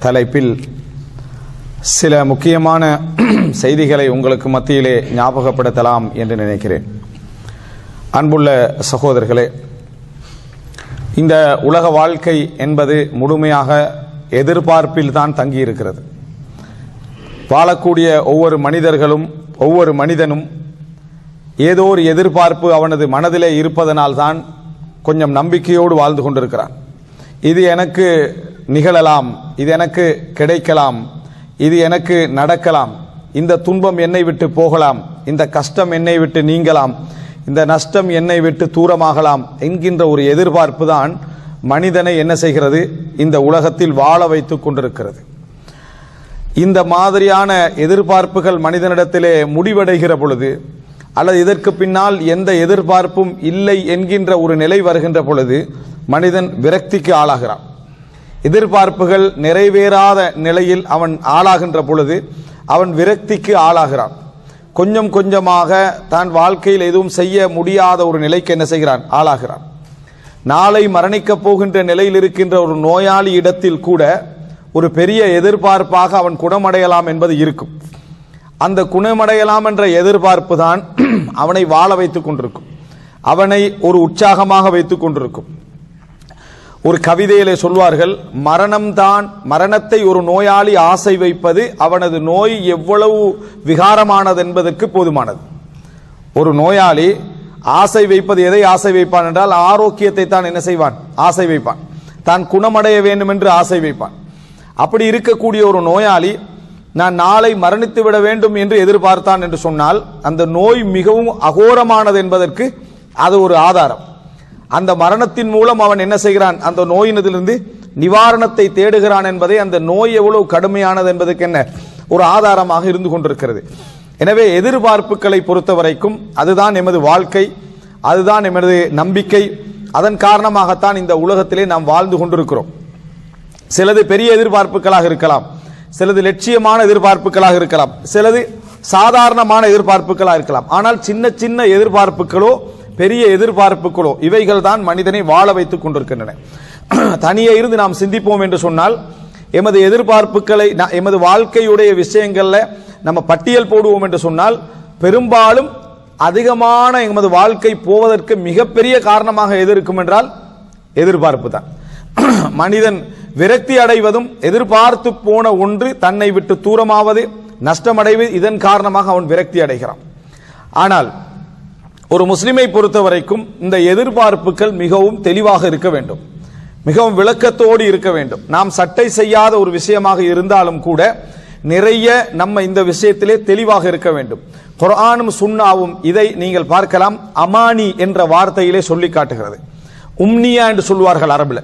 தலைப்பில் சில முக்கியமான செய்திகளை உங்களுக்கு மத்தியிலே ஞாபகப்படுத்தலாம் என்று நினைக்கிறேன். அன்புள்ள சகோதரர்களே, இந்த உலக வாழ்க்கை என்பது முழுமையாக எதிர்பார்ப்பில் தான் தங்கியிருக்கிறது. வாழக்கூடிய ஒவ்வொரு மனிதர்களும் ஒவ்வொரு மனிதனும் ஏதோ ஒரு எதிர்பார்ப்பு அவனது மனதிலே இருப்பதனால்தான் கொஞ்சம் நம்பிக்கையோடு வாழ்ந்து கொண்டிருக்கிறான். இது எனக்கு நிகழலாம், இது எனக்கு கிடைக்கலாம், இது எனக்கு நடக்கலாம், இந்த துன்பம் என்னை விட்டு போகலாம், இந்த கஷ்டம் என்னை விட்டு நீங்கலாம், இந்த நஷ்டம் என்னை விட்டு தூரமாகலாம் என்கின்ற ஒரு எதிர்பார்ப்பு தான் மனிதனை என்ன செய்கிறது, இந்த உலகத்தில் வாழ வைத்துக் கொண்டிருக்கிறது. இந்த மாதிரியான எதிர்பார்ப்புகள் மனிதனிடத்திலே முடிவடைகிற பொழுது, அல்லது இதற்கு பின்னால் எந்த எதிர்பார்ப்பும் இல்லை என்கின்ற ஒரு நிலை வருகின்ற பொழுது மனிதன் விரக்திக்கு ஆளாகிறான். எதிர்பார்ப்புகள் நிறைவேறாத நிலையில் அவன் ஆளாகின்ற பொழுது அவன் விரக்திக்கு ஆளாகிறான். கொஞ்சம் கொஞ்சமாக தான் வாழ்க்கையில் எதுவும் செய்ய முடியாத ஒரு நிலைக்கு என்ன செய்கிறான், ஆளாகிறான். நாளை மரணிக்கப் போகின்ற நிலையில் இருக்கின்ற ஒரு நோயாளி இடத்தில் கூட ஒரு பெரிய எதிர்பார்ப்பாக அவன் குணமடையலாம் என்பது இருக்கும். அந்த குணமடையலாம் என்ற எதிர்பார்ப்பு தான் அவனை வாழ வைத்துக் கொண்டிருக்கும், அவனை ஒரு உற்சாகமாக வைத்துக் கொண்டிருக்கும். ஒரு கவிதையிலே சொல்வார்கள், மரணத்தை ஒரு நோயாளி ஆசை வைப்பது அவனது நோய் எவ்வளவு விகாரமானது என்பதற்கு போதுமானது. ஒரு நோயாளி ஆசை வைப்பது எதை ஆசை வைப்பான் என்றால் ஆரோக்கியத்தை தான் என்ன செய்வான், ஆசை வைப்பான். தான் குணமடைய வேண்டும் என்று ஆசை வைப்பான். அப்படி இருக்கக்கூடிய ஒரு நோயாளி நான் நாளை மரணித்து விட வேண்டும் என்று எதிர்பார்த்தான் என்று சொன்னால் அந்த நோய் மிகவும் அகோரமானது என்பதற்கு அது ஒரு ஆதாரம். அந்த மரணத்தின் மூலம் அவன் என்ன செய்கிறான், அந்த நோயினதிலிருந்து நிவாரணத்தை தேடுகிறான் என்பதை, அந்த நோய் எவ்வளவு கடுமையானது என்பதற்கு என்ன ஒரு ஆதாரமாக இருந்து கொண்டிருக்கிறது. எனவே எதிர்பார்ப்புகளை பொறுத்த வரைக்கும் அதுதான் எமது வாழ்க்கை, அதுதான் எமது நம்பிக்கை. அதன் காரணமாகத்தான் இந்த உலகத்திலே நாம் வாழ்ந்து கொண்டிருக்கிறோம். சிலது பெரிய எதிர்பார்ப்புகளாக இருக்கலாம், சிலது லட்சியமான எதிர்பார்ப்புகளாக இருக்கலாம், சிலது சாதாரணமான எதிர்பார்ப்புகளாக இருக்கலாம். ஆனால் சின்ன சின்ன எதிர்பார்ப்புகளோ பெரிய எதிர்பார்ப்புகளோ இவைகள் தான் மனிதனை வாழ வைத்துக் கொண்டிருக்கின்றன. தனியே இருந்து நாம் சிந்திப்போம் என்று சொன்னால் எமது எதிர்பார்ப்புகளை எமது வாழ்க்கையுடைய விஷயங்கள்ல நம்ம பட்டியல் போடுவோம் என்று சொன்னால் பெரும்பாலும் அதிகமான எமது வாழ்க்கை போவதற்கு மிகப்பெரிய காரணமாக எது இருக்கும் என்றால் எதிர்பார்ப்பு தான். மனிதன் விரக்தி அடைவதும் எதிர்பார்த்து போன ஒன்று தன்னை விட்டு தூரமாவது, நஷ்டமடைவது, இதன் காரணமாக அவன் விரக்தி அடைகிறான். ஆனால் ஒரு முஸ்லிமை பொறுத்த வரைக்கும் இந்த எதிர்பார்ப்புகள் மிகவும் தெளிவாக இருக்க வேண்டும், மிகவும் விளக்கத்தோடு இருக்க வேண்டும். நாம் சட்டை செய்யாத ஒரு விஷயமாக இருந்தாலும் கூட நிறைய நம்ம இந்த விஷயத்திலே தெளிவாக இருக்க வேண்டும். குர்ஆனும் சுன்னாவும் இதை நீங்கள் பார்க்கலாம். அமானி என்ற வார்த்தையிலே சொல்லி காட்டுகிறது. உம்னியா என்று சொல்வார்கள் அரபில்.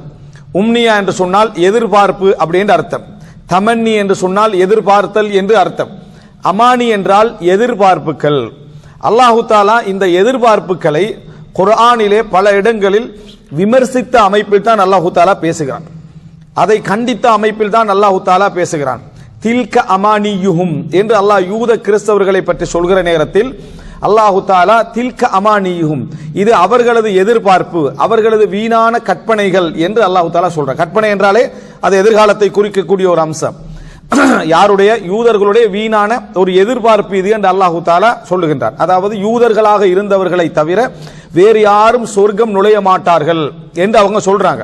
உம்னியா என்று சொன்னால் எதிர்பார்ப்பு அப்படி என்று அர்த்தம். தமன்னி என்று சொன்னால் எதிர்பார்த்தல் என்று அர்த்தம். அமானி என்றால் எதிர்பார்ப்புகள். அல்லாஹு தாலா இந்த எதிர்பார்ப்புகளை குர்ஆனிலே பல இடங்களில் விமர்சித்த அமைப்பில் தான் அல்லாஹு தாலா பேசுகிறான், அதை கண்டித்த அமைப்பில் தான் அல்லாஹு தாலா பேசுகிறான். தில்க அமானியுஹும் என்று அல்லாஹ் யூத கிறிஸ்தவர்களை பற்றி சொல்கிற நேரத்தில் அல்லாஹு தாலா தில்க அமானியுஹும், இது அவர்களது எதிர்பார்ப்பு, அவர்களது வீணான கற்பனைகள் என்று அல்லாஹு தாலா சொல்றார். கற்பனை என்றாலே அது எதிர்காலத்தை குறிக்கக்கூடிய ஒரு அம்சம். யாருடைய, யூதர்களுடைய வீணான ஒரு எதிர்பார்ப்பு இது என்று அல்லாஹு தாலா சொல்லுகின்றார். அதாவது யூதர்களாக இருந்தவர்களை தவிர வேறு யாரும் சொர்க்கம் நுழைய மாட்டார்கள் என்று அவங்க சொல்றாங்க.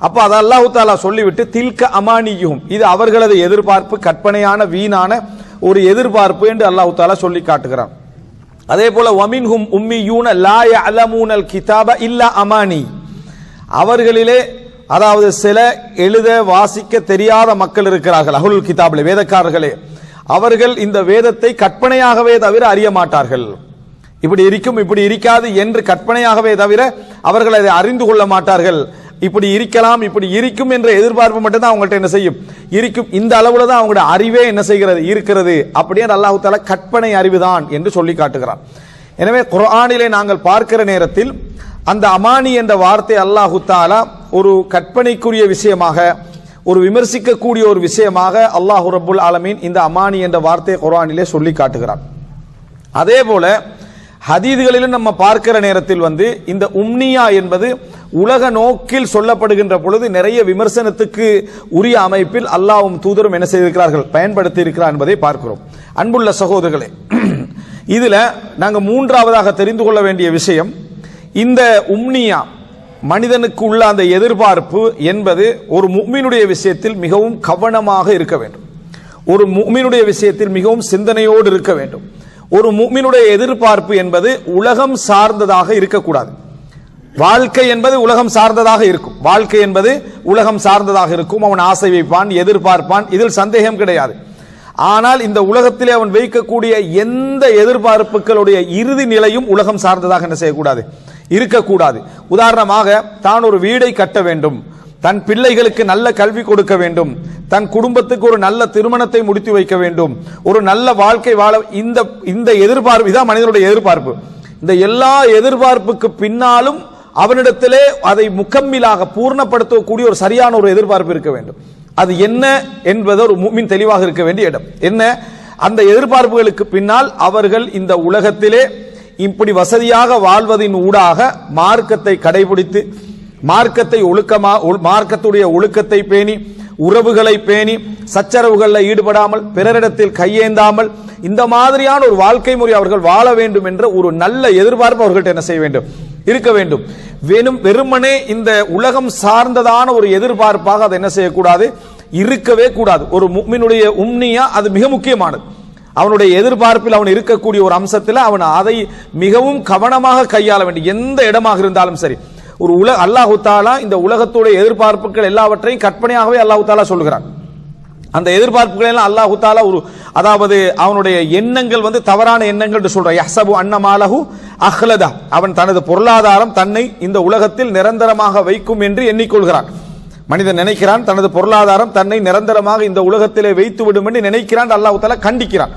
அப்ப அதை அல்லாஹு தாலா சொல்லிவிட்டு தில்க அமானியுஹும், இது அவர்களது எதிர்பார்ப்பு, கற்பனையான வீணான ஒரு எதிர்பார்ப்பு என்று அல்லாஹு தாலா சொல்லி காட்டுகிறான். அதே போல வமின்ஹும் உம்மியூன லா யஅலமூனல் கிதாப இல்லா அமானி, அவர்களிலே அதாவது சில எழுத வாசிக்க தெரியாத மக்கள் இருக்கிறார்கள். அஹ்லுல் கிதாபிலே வேதக்காரர்களே, அவர்கள் இந்த வேதத்தை கற்பனையாகவே தவிர அறிய மாட்டார்கள். இப்படி இருக்கும் இப்படி இருக்காது என்று கற்பனையாகவே தவிர அவர்கள் அதை அறிந்து கொள்ள மாட்டார்கள். இப்படி இருக்கலாம் இப்படி இருக்கும் என்ற எதிர்பார்ப்பு மட்டும்தான் அவங்கள்ட்ட என்ன செய்யும், இருக்கும். இந்த அளவுல தான் அவங்களுடைய அறிவே என்ன செய்கிறது, இருக்கிறது. அப்படியே அல்லாஹு தஆலா கற்பனை அறிவுதான் என்று சொல்லி காட்டுகிறான். எனவே குர்ஆனிலே நாங்கள் பார்க்கிற நேரத்தில் அந்த அமானி என்ற வார்த்தை அல்லாஹு தஆலா ஒரு கற்பனைக்குரிய விஷயமாக, ஒரு விமர்சிக்கக்கூடிய ஒரு விஷயமாக அல்லாஹ் ரப்புல் ஆலமீன் இந்த அமானி என்ற வார்த்தையை குர்ஆனிலே சொல்லி காட்டுகிறான். அதே போல ஹதீதுகளிலும் நம்ம பார்க்கிற நேரத்தில் இந்த உம்னியா என்பது உலக நோக்கில் சொல்லப்படுகின்ற பொழுது நிறைய விமர்சனத்துக்கு உரிய அமைப்பில் அல்லாஹ்வும் தூதரும் என்ன செய்திருக்கிறார்கள், பயன்படுத்தி இருக்கிறார் என்பதை பார்க்கிறோம். அன்புள்ள சகோதரர்களே, இதுல நாங்க மூன்றாவதாக தெரிந்து கொள்ள வேண்டிய விஷயம், இந்த உம்னியா மனிதனுக்கு உள்ள அந்த எதிர்பார்ப்பு என்பது ஒரு முஃமினுடைய விஷயத்தில் மிகவும் கவனமாக இருக்க வேண்டும். ஒரு முஃமினுடைய விஷயத்தில் மிகவும் சிந்தனையோடு இருக்க வேண்டும். ஒரு முஃமினுடைய எதிர்பார்ப்பு என்பது உலகம் சார்ந்ததாக இருக்கக்கூடாது. வாழ்க்கை என்பது உலகம் சார்ந்ததாக இருக்கும். வாழ்க்கை என்பது உலகம் சார்ந்ததாக இருக்கும். அவன் ஆசை வைப்பான், எதிர்பார்ப்பான், இதில் சந்தேகம் கிடையாது. ஆனால் இந்த உலகத்திலே அவன் வைக்கக்கூடிய எந்த எதிர்பார்ப்புகளுடைய இறுதி நிலையும் உலகம் சார்ந்ததாக என்ன செய்யக்கூடாது, இருக்கக்கூடாது. உதாரணமாக, தான் ஒரு வீடை கட்ட வேண்டும், தன் பிள்ளைகளுக்கு நல்ல கல்வி கொடுக்க வேண்டும், தன் குடும்பத்துக்கு ஒரு நல்ல திருமணத்தை முடித்து வைக்க வேண்டும், ஒரு நல்ல வாழ்க்கை வாழ, இந்த எதிர்பார்ப்பு இதான் மனிதனுடைய எதிர்பார்ப்பு. இந்த எல்லா எதிர்பார்ப்புக்கு பின்னாலும் அவனிடத்திலே அதை முக்கம்மிலாக பூர்ணப்படுத்தக்கூடிய ஒரு சரியான ஒரு எதிர்பார்ப்பு இருக்க வேண்டும். அது என்ன என்பது ஒரு முஃமின் தெளிவாக இருக்க வேண்டிய இடம். என்ன அந்த எதிர்பார்ப்புகளுக்கு பின்னால் அவர்கள் இந்த உலகத்திலே இப்படி வசதியாக வாழ்வதின் ஊடாக மார்க்கத்தை கடைபிடித்து, மார்க்கத்தை மார்க்கத்துடைய ஒழுக்கத்தை பேணி, உறவுகளை பேணி, சச்சரவுகளில் ஈடுபடாமல், பிறரிடத்தில் கையேந்தாமல், இந்த மாதிரியான ஒரு வாழ்க்கை முறை அவர்கள் வாழ வேண்டும் என்ற ஒரு நல்ல எதிர்பார்ப்பு அவர்கள்ட்ட என்ன செய்ய வேண்டும், இருக்க வேண்டும். வெறுமனே இந்த உலகம் சார்ந்ததான ஒரு எதிர்பார்ப்பாக அதை என்ன செய்யக்கூடாது, இருக்கவே கூடாது. ஒரு முஃமினுடைய உம்னியா அது மிக முக்கியமானது. அவனுடைய எதிர்பார்ப்பில் அவன் இருக்கக்கூடிய ஒரு அம்சத்தில் அவன் அதை மிகவும் கவனமாக கையாள வேண்டும். எந்த இடமாக இருந்தாலும் சரி, ஒரு அல்லாஹு தாலா இந்த உலகத்துடைய எதிர்பார்ப்புகள் எல்லாவற்றையும் கற்பனையாகவே அல்லாஹு தாலா சொல்கிறான். அந்த எதிர்பார்ப்புகள் எல்லாம் அல்லாஹு தாலா அதாவது அவனுடைய எண்ணங்கள் தவறான எண்ணங்கள் என்று சொல்றான். யஹ்சபு அன்னமாலஹு அஹ்லதா, அவன் தனது பொருளாதாரம் தன்னை இந்த உலகத்தில் நிரந்தரமாக வைக்கும் என்று எண்ணிக்கொள்கிறான். மனிதன் நினைக்கிறான் தனது பொருளாதாரம் தன்னை நிரந்தரமாக இந்த உலகத்திலே வைத்து விடும் என்று நினைக்கிறான். அல்லாஹ் தஆலா கண்டிக்கிறான்.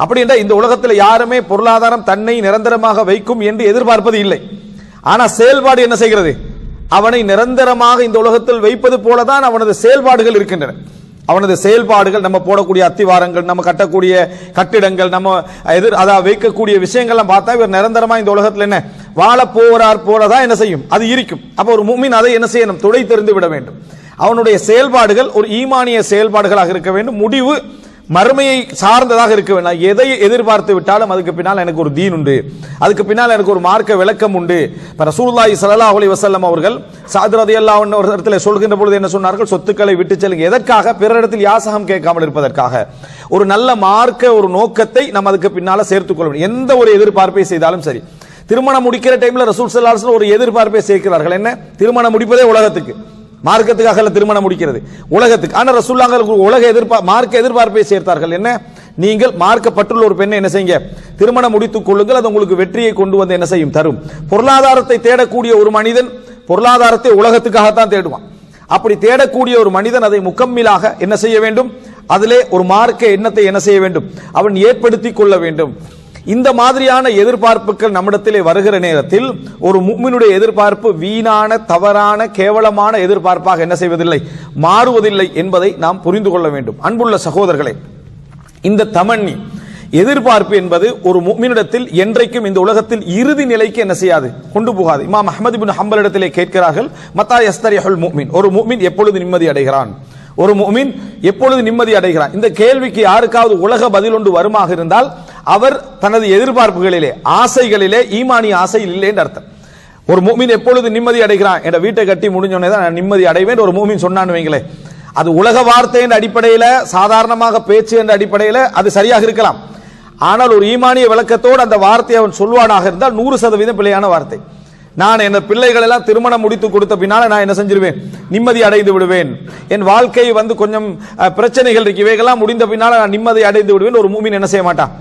அப்படி என்றால் இந்த உலகத்தில் யாருமே பொருளாதாரம் தன்னை நிரந்தரமாக வைக்கும் என்று எதிர்பார்ப்பது இல்லை. ஆனா செயல்பாடு என்ன செய்கிறது, அவனை நிரந்தரமாக இந்த உலகத்தில் வைப்பது போலதான் அவனது செயல்பாடுகள் இருக்கின்றன. அவனது செயல்பாடுகள், நம்ம போடக்கூடிய அத்திவாரங்கள், நம்ம கட்டக்கூடிய கட்டிடங்கள், நம்ம அதாவது வைக்கக்கூடிய விஷயங்கள்லாம் பார்த்தா இவர் நிரந்தரமா இந்த உலகத்தில் என்ன வாழ போறார் போலதான் என்ன செய்யும், அது இருக்கும். அப்ப ஒரு முஃமின் அதை என்ன செய்யணும், துடை தெரிந்து விட வேண்டும். அவனுடைய செயல்பாடுகள் ஒரு ஈமானிய செயல்பாடுகளாக இருக்க வேண்டும். முடிவு மறுமையை சார்ந்ததாக இருக்க வேண்டும். எதை எதிர்பார்த்து விட்டாலும் அதுக்கு பின்னால் எனக்கு ஒரு தீன் உண்டு, அதுக்கு பின்னால் எனக்கு ஒரு மார்க்க விளக்கம் உண்டு. ரசூலுல்லாஹி ஸல்லல்லாஹு அலைஹி வஸல்லம் அவர்கள் சஅத் ரலியல்லாஹு அன்ஹு இடத்துல சொல்கின்ற பொழுது என்ன சொன்னார்கள், சொத்துக்களை விட்டு செல்லுங்க. எதற்காக? பிறரிடத்தில் யாசகம் கேட்காமல் இருப்பதற்காக. ஒரு நல்ல மார்க்க ஒரு நோக்கத்தை நம்ம அதுக்கு பின்னால சேர்த்துக் கொள்ள வேண்டும். எந்த ஒரு எதிர்பார்ப்பை செய்தாலும் சரி, திருமணம் முடிக்கிற டைம்ல ரசூல் ஸல்லல்லாஹு அலைஹி வஸல்லம் ஒரு எதிர்பார்ப்பை சேர்க்கிறார்கள். என்ன? திருமணம் முடிப்பதே உலகத்துக்கு, மார்க்கத்துக்காக திருமணம் முடிக்கிறது உலகத்துக்கு. ஆனா ரசூலுல்லாஹ் உலக மார்க்க எதிர்பார்ப்பை சேர்த்தார்கள். என்ன? நீங்கள் மார்க்கப்பட்டுள்ள ஒரு பெண்ணை என்ன செய்யுங்க, திருமணம் முடித்துக் கொள்ளுங்கள், அது உங்களுக்கு வெற்றியை கொண்டு வந்து என்ன செய்யும், தரும். பொருளாதாரத்தை தேடக்கூடிய ஒரு மனிதன் பொருளாதாரத்தை உலகத்துக்காகத்தான் தேடுவான். அப்படி தேடக்கூடிய ஒரு மனிதன் அதை முக்கம்மிலாக என்ன செய்ய வேண்டும், அதிலே ஒரு மார்க்க எண்ணத்தை என்ன செய்ய வேண்டும், அவன் ஏற்படுத்திக் கொள்ள வேண்டும். இந்த மாதிரியான எதிர்பார்ப்புகள் நம்மிடத்திலே வருகிற நேரத்தில் ஒரு முஃமினுடைய எதிர்பார்ப்பு வீணான, தவறான, கேவலமான எதிர்பார்ப்பாக என்ன செய்வதில்லை, மாறுவதில்லை என்பதை நாம் புரிந்து கொள்ள வேண்டும். அன்புள்ள சகோதரர்களே, இந்த தமன்னி எதிர்பார்ப்பு என்பது ஒரு முஃமினிடத்தில் என்றைக்கும் இந்த உலகத்தில் இறுதி நிலைக்கு என்ன செய்யாது, கொண்டு போகாது. இமாம் அஹ்மத் இப்னு ஹம்பல் இடத்திலே கேட்கிறார்கள், மத்தா யஸ்தரிஹுல் முஃமின், ஒரு முஃமின் எப்பொழுது நிம்மதி அடைகிறான், ஒரு முஃமின் எப்பொழுது நிம்மதி அடைகிறான்? இந்த கேள்விக்கு யாருக்காவது உலக பதில் ஒன்று வருமாக இருந்தால் அவர் தனது எதிர்பார்ப்புகளிலே, ஆசைகளிலே ஈமானிய ஆசையில் இல்லை என்று அர்த்தம். ஒரு முஃமின் எப்பொழுது நிம்மதி அடைகிறான், என்ற வீட்டை கட்டி முடிஞ்சோடனே தான் நான் நிம்மதி அடைவேன் ஒரு முஃமின் சொன்னான்னு வைங்களேன், அது உலக வார்த்தை என்ற அடிப்படையில், சாதாரணமாக பேச்சு என்ற அடிப்படையில் அது சரியாக இருக்கலாம். ஆனால் ஒரு ஈமானிய விளக்கத்தோடு அந்த வார்த்தையை அவன் சொல்வானாக இருந்தால் 100% பிழையான வார்த்தை. நான் என் பிள்ளைகள் எல்லாம் திருமணம் முடித்து கொடுத்த பின்னால நான் என்ன செஞ்சிருவேன், நிம்மதி அடைந்து விடுவேன். என் வாழ்க்கை கொஞ்சம் பிரச்சனைகள் இருக்கு, இவைகள்லாம் முடிந்த பின்னால நான் நிம்மதி அடைந்து விடுவேன். ஒரு முஃமின் என்ன செய்ய மாட்டான்,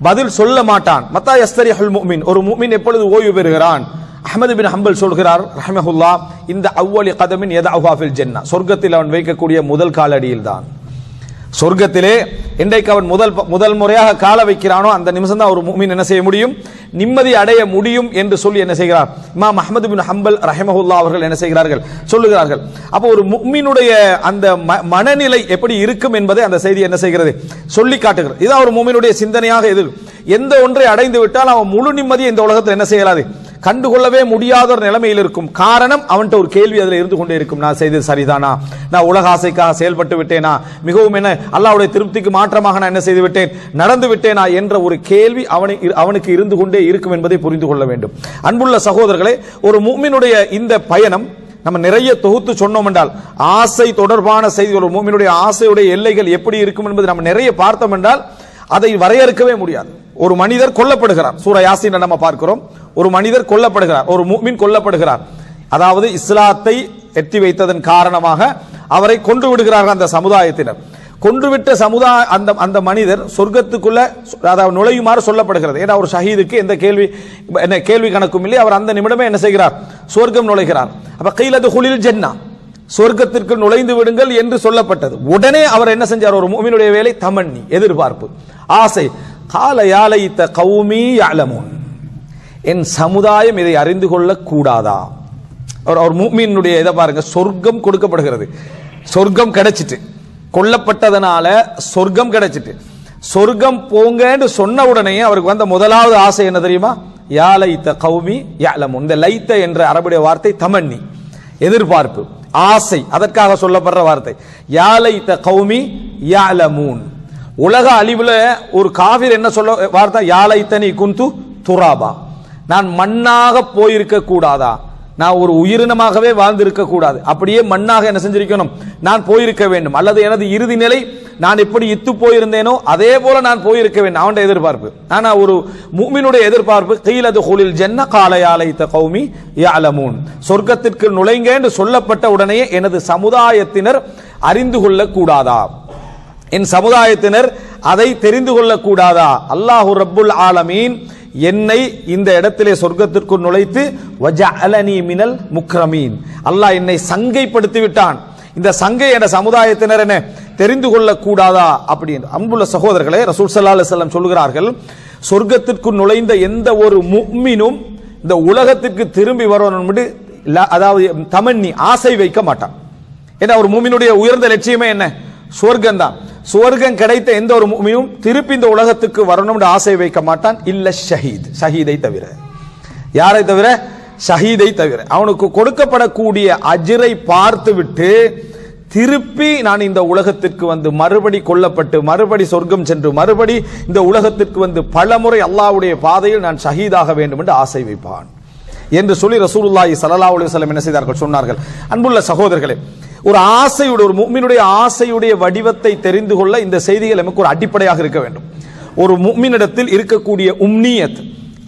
பதில் சொல்ல மாட்டான். மத்தா யஸ்தரிஹுல் முஃமின், ஒரு முஃமின் எப்பொழுது ஓய்வு பெறுகிறான்? அஹ்மத் பின் ஹம்பல் சொல்கிறார் ரஹ்மஹுல்லாஹ், இந்த அவ்வலி கதமின் யதஅஹா ஃபில் ஜன்னah, சொர்க்கத்தில் அவன் வைக்கக்கூடிய முதல் காலடியில் தான். சொர்க்கத்திலே இன்றைக்கு அவன் முதல் முறையாக கால வைக்கிறானோ அந்த நிமிஷம் தான் ஒரு முஃமின் என்ன செய்ய முடியும், நிம்மதி அடைய முடியும் என்று சொல்லி என்ன செய்கிறார் இமாம் அஹ்மத் பின் ஹம்பல் ரஹிமஹுல்லாஹ் அவர்கள் என்ன செய்கிறார்கள், சொல்லுகிறார்கள். அப்போ ஒரு முஃமினுடைய அந்த மனநிலை எப்படி இருக்கும் என்பதை அந்த செய்தி என்ன செய்கிறது, சொல்லி காட்டுகிறது. இதான் ஒரு முஃமினுடைய சிந்தனையாக எது. எந்த ஒன்றை அடைந்து விட்டால் அவன் முழு நிம்மதியை இந்த உலகத்தில் என்ன செய்யலாது, கண்டுகொள்ளவே முடியாத ஒரு நிலைமையில் இருக்கும். காரணம், அவன்கிட்ட ஒரு கேள்வி அதில் இருந்து கொண்டே இருக்கும். நான் செய்தது சரிதானா, நான் உலக ஆசைக்காக செயல்பட்டு விட்டேனா, மிகவும் என்ன அல்லாஹ்வுடைய திருப்திக்கு மாற்றமாக நான் என்ன செய்து விட்டேன், நடந்து விட்டேனா என்ற ஒரு கேள்வி அவனுக்கு இருந்து கொண்டே இருக்கும் என்பதை புரிந்து கொள்ள வேண்டும். அன்புள்ள சகோதரர்களே, ஒரு முஃமினுடைய இந்த பயணம் நம்ம நிறைய தொகுத்து சொன்னோம் என்றால், ஆசை தொடர்பான செய்தி, ஒரு முஃமினுடைய ஆசையுடைய எல்லைகள் எப்படி இருக்கும் என்பதை நம்ம நிறைய பார்த்தோம் என்றால் அதை வரையறுக்கவே முடியாது. ஒரு மனிதர் கொல்லப்படுகிறார், சூரா யாசீன் நம்ம பார்க்கிறோம். ஒரு மனிதர் கொல்லப்படுகிறார், ஒரு முஃமின் கொல்லப்படுகிறார். அதாவது இஸ்லாத்தை எட்டி வைத்ததன் காரணமாக அவரை கொன்று விடுகிறார்கள் அந்த சமுதாயத்தினர். கொன்றுவிட்ட அந்த மனிதர் சொர்க்கத்துக்குள்ள அதாவது நுழையுமாறு சொல்லப்படுகிறது. ஏன்னா ஒரு ஷஹீதுக்கு எந்த கேள்வி கணக்கும் இல்லை, அவர் அந்த நிமிடமே என்ன செய்கிறார், சொர்க்கம் நுழைகிறார். அப்ப கீலது குலில் ஜன்னா, சொர்க்கத்திற்கு நுழைந்து விடுங்கள் என்று சொல்லப்பட்டது. உடனே அவர் என்ன செஞ்சார், ஒரு முஃமினுடைய வேலை தமன்னி, எதிர்பார்ப்பு, ஆசை. கால யாலைத்த கௌமி யஅலமூன், என் சமுதாயம் இதை அறிந்து கொள்ள கூடாதா. ஒரு முஃமினுடைய இதை பாருங்க, சொர்க்கம் கொடுக்கப்படுகிறது, சொர்க்கம் கிடைச்சிட்டு, கொல்லப்பட்டதனால சொர்க்கம் கிடைச்சிட்டு, சொர்க்கம் போங்கன்னு சொன்ன உடனே அவருக்கு வந்த முதலாவது ஆசை என்ன தெரியுமா, யாலைத்த கௌமி யஅலமூன். இந்த லைத்த என்ற அரபுடைய வார்த்தை தமன்னி, எதிர்பார்ப்பு, ஆசை, அதற்காக சொல்லப்படுற வார்த்தை. யாலைத்த கௌமி யஅலமூன். உலக அழிவுல ஒரு காஃபிர் என்ன சொல்ல வார்த்தை, யாலைத்தனி குந்து துராபா, நான் மண்ணாக போயிருக்க கூடாதா, நான் ஒரு உயிரினமாகவே வாழ்ந்திருக்க கூடாது, அப்படியே மண்ணாக என்ன செஞ்சிருக்கணும், நான் போயிருக்க வேண்டும். அல்லது எனது இறுதி நிலை நான் எப்படி இத்து போயிருந்தேனோ அதே போல நான் போயிருக்க வேண்டும். அவன் எதிர்பார்ப்பு. ஆனா ஒரு முஃமினுடைய எதிர்பார்ப்பு, கீலது குலில் ஜன்ன கால யாலைத்த கௌமி யஅலமூன், சொர்க்கத்திற்கு நுழைங்க என்று சொல்லப்பட்ட உடனே எனது சமுதாயத்தினர் அறிந்து கொள்ள கூடாதா, என் சமுதாயத்தினர் அதை தெரிந்து கொள்ள கூடாதா. அல்லாஹு ரப்புல் ஆலமீன் என்னை இந்த இடத்திலே சொர்க்கத்திற்கு நுழைத்து வஜஅலனி மினல் முக்ரமீன், அல்லாஹ் என்னை சங்கைப்படுத்தி விட்டான். இந்த சங்கை என்ற சமுதாயத்தினர் என்ன தெரிந்து கொள்ள கூடாதா அப்படின்னு. அன்புள்ள சகோதரர்களே, ரசூல் ஸல்லல்லாஹு அலைஹி வஸல்லம் சொல்கிறார்கள், சொர்க்கத்திற்கு நுழைந்த எந்த ஒரு முஃமினும் இந்த உலகத்திற்கு திரும்பி வரணும், அதாவது தமன்னி, ஆசை வைக்க மாட்டான். ஏன்னா ஒரு முஃமினுடைய உயர்ந்த லட்சியமே என்ன, சொர்க்கம் தான். சுவர்க்கம் கிடைத்த எந்த ஒரு முஃமினும் திருப்பி இந்த உலகத்துக்கு வரணும் என்று ஆசை வைக்க மாட்டான். இல்ல ஷஹீத், ஷஹீதை தவிர. யாரை தவிர, ஷஹீதை தவிர. அவனுக்கு கொடுக்கப்படக்கூடிய அஜ்ரை பார்த்து விட்டு திருப்பி நான் இந்த உலகத்திற்கு வந்து மறுபடி கொல்லப்பட்டு மறுபடி சொர்க்கம் சென்று மறுபடி இந்த உலகத்திற்கு வந்து பலமுறை அல்லாஹ்வுடைய பாதையில் நான் ஷஹீதாக வேண்டும் என்று ஆசை வைப்பான் என்று சொல்லி ரசூலுல்லாஹி ஸல்லல்லாஹு அலைஹி வஸல்லம் என்ன செய்தார்கள், சொன்னார்கள். அன்புள்ள சகோதரர்களே, ஒரு ஆசையுடைய, ஒரு முஃமினுடைய ஆசையுடைய வடிவத்தை தெரிந்து கொள்ள இந்த செய்திகள் நமக்கு ஒரு அடிப்படையாக இருக்க வேண்டும். ஒரு முஃமினிடத்தில் இருக்கக்கூடிய உம்னியத்,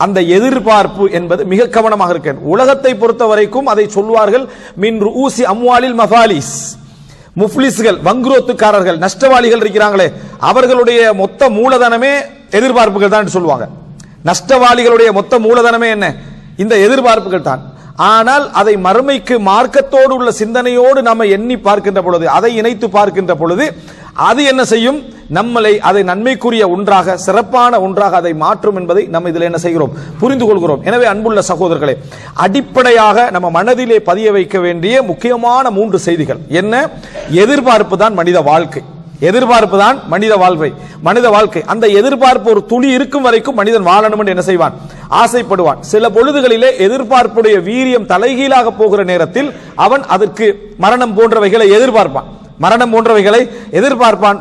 அந்த எதிர்பார்ப்பு என்பது மிக கவனமாக இருக்க வேண்டும். உலகத்தை பொறுத்த வரைக்கும் அதை சொல்வார்கள், மின் ரூசி அம்வாலில் மஃபாலிஸ், முஃப்லிஸ்கள், வங்குரோத்துக்காரர்கள், நஷ்டவாளிகள் இருக்கிறாங்களே, அவர்களுடைய மொத்த மூலதனமே எதிர்பார்ப்புகள் தான் சொல்லுவாங்க. நஷ்டவாளிகளுடைய மொத்த மூலதனமே என்ன, இந்த எதிர்பார்ப்புகள் தான். ஆனால் அதை மறுமைக்கு மார்க்கத்தோடு உள்ள சிந்தனையோடு நம்ம எண்ணி பார்க்கின்ற பொழுது, அதை இணைத்து பார்க்கின்ற பொழுது அது என்ன செய்யும், நம்மளை அதை நன்மைக்குரிய ஒன்றாக, சிறப்பான ஒன்றாக அதை மாற்றும் என்பதை நம்ம இதில் என்ன செய்கிறோம், புரிந்து கொள்கிறோம். எனவே அன்புள்ள சகோதரர்களே, அடிப்படையாக நம்ம மனதிலே பதிய வைக்க வேண்டிய முக்கியமான 3 செய்திகள் என்ன, எதிர்பார்ப்பு தான் மனித வாழ்க்கை, எதிர்பார்ப்பு தான் மனித வாழ்க்கை. அந்த எதிர்பார்ப்பு ஒரு துளி இருக்கும் வரைக்கும் மனிதன் வாழணும் என்று என்ன செய்வான், ஆசைப்படுவான். சில பொழுதுகளிலே எதிர்பார்ப்புடைய வீரியம் தலைகீழாக போகிற நேரத்தில் அவன் அதற்கு மரணம் போன்றவைகளை எதிர்பார்ப்பான்.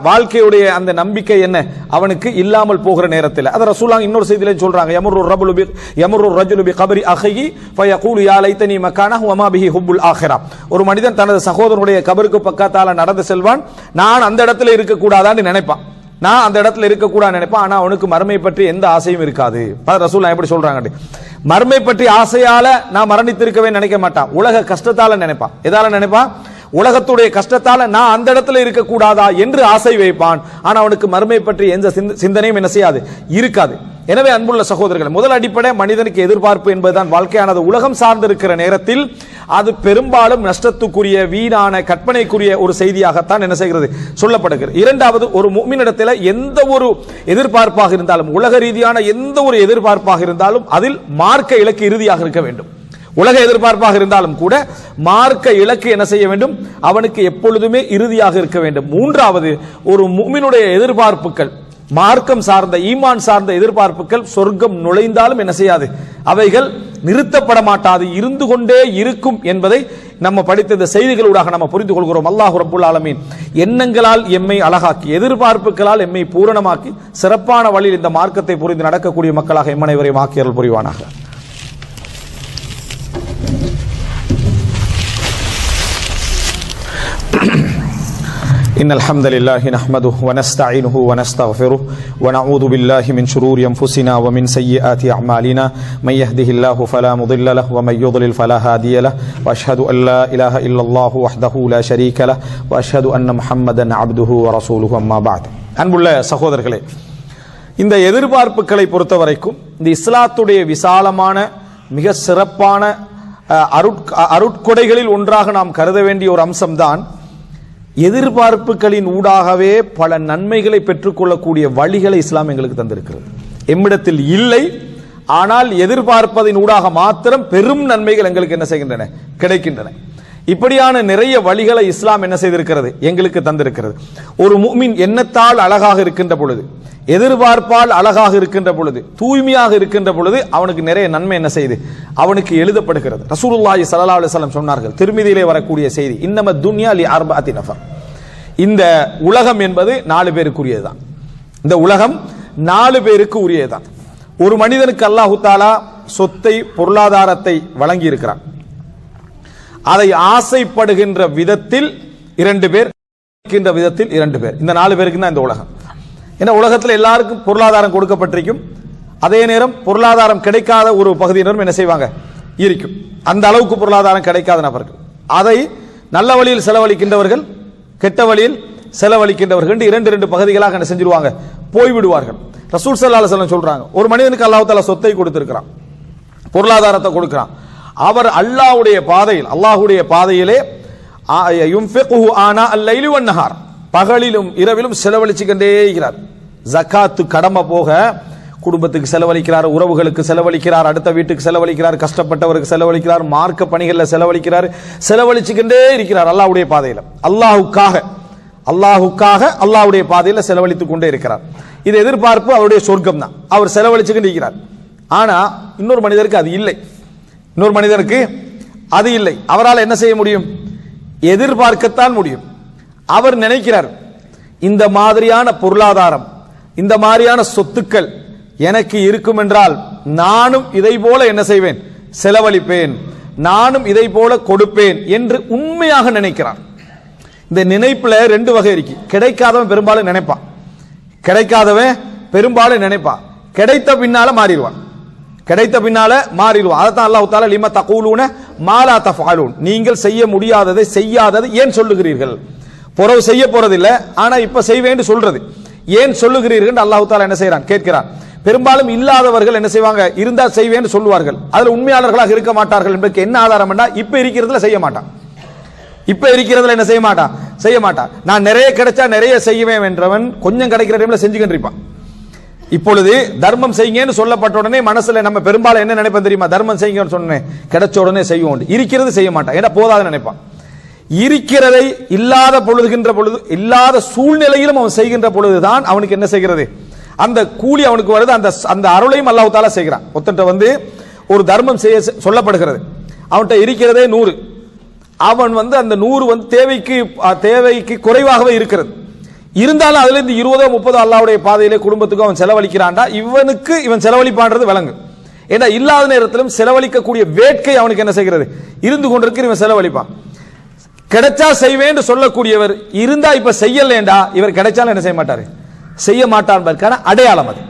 வாழ்க்கையுடைய அந்த நம்பிக்கை என்ன அவனுக்கு இல்லாமல் போகிற நேரத்தில், அத ரசூலுல்லாஹ் இன்னொரு செய்தியிலே சொல்றாங்க, யமுரு ரஜுலு பி கபரி அஹிஹி ஃபயகூலு யா லைதனி மகானஹு வமா பிஹி ஹுப்புல் ஆখিরা. ஒரு மனிதன் தனது சகோதரனுடைய கபருக்கு பக்கத்தால நடந்து செல்வான், நான் அந்த இடத்துல இருக்க கூடாதான்னு நினைப்பான், ஆனா அவனுக்கு மறுமை பற்றி எந்த ஆசையும் இருக்காது. ரசூலுல்லாஹ் எப்படி சொல்றாங்க, மறுமை பற்றி ஆசையால நான் மரணித்திருக்கவே நினைக்க மாட்டான், உலக கஷ்டத்தால நினைப்பான். எதால நினைப்பான், உலகத்துடைய கஷ்டத்தால நான் அந்த இடத்துல இருக்க கூடாதா என்று ஆசை வைப்பான். ஆனா அவனுக்கு மறுமை பற்றி எந்த சிந்தனையும் என்ன செய்யாது, இருக்காது. எனவே அன்புள்ள சகோதரர்கள், முதல் அடிப்படை மனிதனுக்கு எதிர்பார்ப்பு என்பதுதான் வாழ்க்கையானது. உலகம் சார்ந்திருக்கிற நேரத்தில் அது பெரும்பாலும் நஷ்டத்துக்குரிய, வீணான, கற்பனைக்குரிய ஒரு செய்தியாகத்தான் என்ன செய்கிறது, சொல்லப்படுகிறது. இரண்டாவது, ஒரு முஃமினிடத்தில் எந்த ஒரு எதிர்பார்ப்பாக இருந்தாலும், உலக ரீதியான எந்த ஒரு எதிர்பார்ப்பாக இருந்தாலும் அதில் மார்க்க இலக்கு இறுதியாக இருக்க வேண்டும். உலக எதிர்பார்ப்பாக இருந்தாலும் கூட மார்க்க இலக்கு என்ன செய்ய வேண்டும், அவனுக்கு எப்பொழுதுமே இறுதியாக இருக்க வேண்டும். மூன்றாவது, ஒரு முஃமினுடைய எதிர்பார்ப்புகள் மார்க்கம் சார்ந்த ஈமான் சார்ந்த எதிர்பார்ப்புகள் சொர்க்கம் நுழைந்தாலும் என்ன செய்யாது, அவைகள் நிறுத்தப்பட மாட்டாது, இருந்து கொண்டே இருக்கும் என்பதை நம்ம படித்த இந்த செய்திகளூடாக நம்ம புரிந்து கொள்கிறோம். அல்லாஹ் ரப்புல் ஆலமீன் எண்ணங்களால் எம்மை அழகாக்கி, எதிர்பார்ப்புகளால் எம்மை பூரணமாக்கி, சிறப்பான வழியில் இந்த மார்க்கத்தை புரிந்து நடக்கக்கூடிய மக்களாக எம் அனைவரையும் ஆக்கியருள் புரிவானாக. إن الحمد لله نحمده ونستعينه ونستغفره ونعوذ بالله من شرور أنفسنا ومن سيئات أعمالنا من يهده الله فلا مضل له ومن يضلل فلا هادي له وأشهد أن لا إله إلا الله وحده لا شريك له وأشهد أن محمدا عبده ورسوله أما بعد. அன்புள்ள சகோதரர்களே, இந்த எதிர்பார்ப்புகளை பொறுத்தவரைக்கும் இந்த இஸ்லாத்துடைய விசாலமான மிக சிறப்பான அருட்கொடைகளில் ஒன்றாக நாம் கருத வேண்டிய ஒரு அம்சம்தான் எதிர்பார்ப்புகளின் ஊடாகவே பல நன்மைகளை பெற்றுக்கொள்ளக்கூடிய வழிகளை இஸ்லாம் எங்களுக்கு தந்திருக்கிறது. எம்மிடத்தில் இல்லை, ஆனால் எதிர்பார்ப்பதின் ஊடாக மாத்திரம் பெரும் நன்மைகள் எங்களுக்கு என்ன செய்கின்றன, கிடைக்கின்றன. இப்படியான நிறைய வழிகளை இஸ்லாம் என்ன செய்திருக்கிறது, எங்களுக்கு தந்திருக்கிறது. ஒரு முஃமின் எண்ணத்தால் அழகாக இருக்கின்ற பொழுது, எதிர்பார்ப்பால் அழகாக இருக்கின்ற பொழுது, தூய்மையாக இருக்கின்ற பொழுது அவனுக்கு நிறைய நன்மை என்ன செய்து அவனுக்கு எழுதப்படுகிறது. ரசூலுல்லாஹி ஸல்லல்லாஹு அலைஹி வஸல்லம் சொன்னார்கள், திருமிதியிலே வரக்கூடிய செய்தி, இன்னம துன்யா லி அர்பஅத்தி நஃபர், இந்த உலகம் என்பது 4 பேருக்குரியதுதான். இந்த உலகம் 4 பேருக்கு உரியதுதான். ஒரு மனிதனுக்கு அல்லாஹ் தஆலா சொத்தை, பொருளாதாரத்தை வழங்கி இருக்கிறான். அதை ஆசைப்படுகின்ற விதத்தில் 2 பேர், விதத்தில் 2 பேர், இந்த 4 பேருக்கு தான் இந்த உலகம். ஏன்னா உலகத்தில் எல்லாருக்கும் பொருளாதாரம் கொடுக்கப்பட்டிருக்கும், அதே நேரம் பொருளாதாரம் கிடைக்காத ஒரு பகுதியினரும் என்ன செய்வாங்க, இருக்கும். அந்த அளவுக்கு பொருளாதாரம் கிடைக்காத நபர்கள், அதை நல்ல வழியில் செலவழிக்கின்றவர்கள், கெட்ட வழியில் செலவழிக்கின்றவர்கள் 2 பகுதிகளாக என்ன செஞ்சிருவாங்க, போய்விடுவார்கள். ரசூல் ஸல்லல்லாஹு அலைஹி வஸல்லம் சொல்றாங்க, ஒரு மனிதனுக்கு அல்லாஹ் தஆலா சொத்தை கொடுத்திருக்கிறான், பொருளாதாரத்தை கொடுக்கிறான். அவர் அல்லாஹ்வுடைய பாதையில், அல்லாஹ்வுடைய பாதையிலே யுன்ஃபிகுஹு ஆனா அல்-லைலி வன்-நஹார், பகலிலும் இரவிலும் செலவழிச்சுக்கிட்டே இருக்கிறார். ஜகாத்து கடமை போக குடும்பத்துக்கு செலவழிக்கிறார், உறவுகளுக்கு செலவழிக்கிறார், அடுத்த வீட்டுக்கு செலவழிக்கிறார், கஷ்டப்பட்டவருக்கு செலவழிக்கிறார், மார்க்க பணிகளில் செலவழிக்கிறார், செலவழிச்சுக்கிட்டே இருக்கிறார் அல்லாஹ்வுடைய பாதையில். அல்லாஹ்வுக்காக அல்லாஹ்வுடைய பாதையில் செலவழித்துக் கொண்டே இருக்கிறார். இது எதிர்பார்ப்பு அவருடைய சொர்க்கம் தான், அவர் செலவழிச்சுக்கிட்டு இருக்கிறார். ஆனா இன்னொரு மனிதருக்கு அது இல்லை, இன்னொரு மனிதருக்கு அது இல்லை. அவரால் என்ன செய்ய முடியும், எதிர்பார்க்கத்தான் முடியும். அவர் நினைக்கிறார், இந்த மாதிரியான பொருளாதாரம், இந்த மாதிரியான சொத்துக்கள் எனக்கு இருக்கும் என்றால் நானும் இதை போல என்ன செய்வேன், செலவழிப்பேன், நானும் இதை போல கொடுப்பேன் என்று உண்மையாக நினைக்கிறார். இந்த நினைப்புல 2 வகை இருக்கு. கிடைக்காதவன் பெரும்பாலும் நினைப்பான், கிடைத்த பின்னால மாறிடுவான், அதைத்தான் அல்லாஹ் தஆலா லிமா தகூலூன மா லா தஃஅலூன், நீங்கள் செய்ய முடியாததை செய்யாததை ஏன் சொல்லுகிறீர்கள், பொறவு செய்ய போறதில்லை ஆனா இப்ப செய்வேன்னு சொல்றது ஏன் சொல்லுகிறீர்கள் அல்லாஹ் தஆலா என்ன செய்றான், கேட்கிறான். பெரும்பாலும் இல்லாதவர்கள் என்ன செய்வாங்க, இருந்தா செய்வேன்னு சொல்லுவார்கள், அதுல உண்மையாளர்களாக இருக்க மாட்டார்கள் என்பதற்கு என்ன ஆதாரம் என்றா, இப்ப இருக்கிறதுல செய்ய மாட்டான், என்ன செய்ய மாட்டான். நான் நிறைய கிடைச்சா நிறைய செய்வேன் என்றவன் கொஞ்சம் கிடைக்கிற டைம்ல செஞ்சுக்கிட்டு இருப்பான். இப்பொழுது தர்மம் செய்யுங்கன்னு சொல்லப்பட்ட உடனே மனசுல நம்ம பெரும்பாலும் என்ன நினைப்போம் தெரியுமா, தர்மம் செய்யுங்கன்னு சொன்னேன் கிடைச்ச உடனே செய்வோம், இருக்கிறது செய்ய மாட்டான், ஏன்னா போதாத நினைப்பான். இருக்கிறதை இல்லாத பொழுதுகின்ற பொழுது, இல்லாத சூழ்நிலையிலும் அவன் செய்கின்ற பொழுதுதான் அவனுக்கு என்ன செய்கிறது, அந்த கூலி அவனுக்கு வருது, அந்த அருளையும் அல்லாஹ் தஆலா செய்கிறான். ஒருத்தன்ட்ட வந்து ஒரு தர்மம் செய்ய சொல்லப்படுகிறது, அவன்கிட்ட இருக்கிறதே 100, அவன் வந்து அந்த 100 தேவைக்கு குறைவாகவே இருக்கிறது, இருந்தாலும் அதுல இருந்து 20 30 அல்லாஹ்வுடைய பாதையிலே குடும்பத்துக்கு அவன் செலவழிக்கிறான்டா, இவன் செலவழிப்பான்றது விளங்கு. ஏன்னா இல்லாத நேரத்திலும் செலவழிக்கக்கூடிய வேட்கை அவனுக்கு என்ன செய்கிறது, இருந்து கொண்டிருக்கிற, இவன் செலவழிப்பான். கிடைச்சா செய்வேன்னு சொல்லக்கூடியவர் இருந்தா இப்ப செய்யலேண்டா, இவர் கிடைச்சாலும் என்ன செய்ய மாட்டாரு, செய்ய மாட்டார் அடையாளம் அது.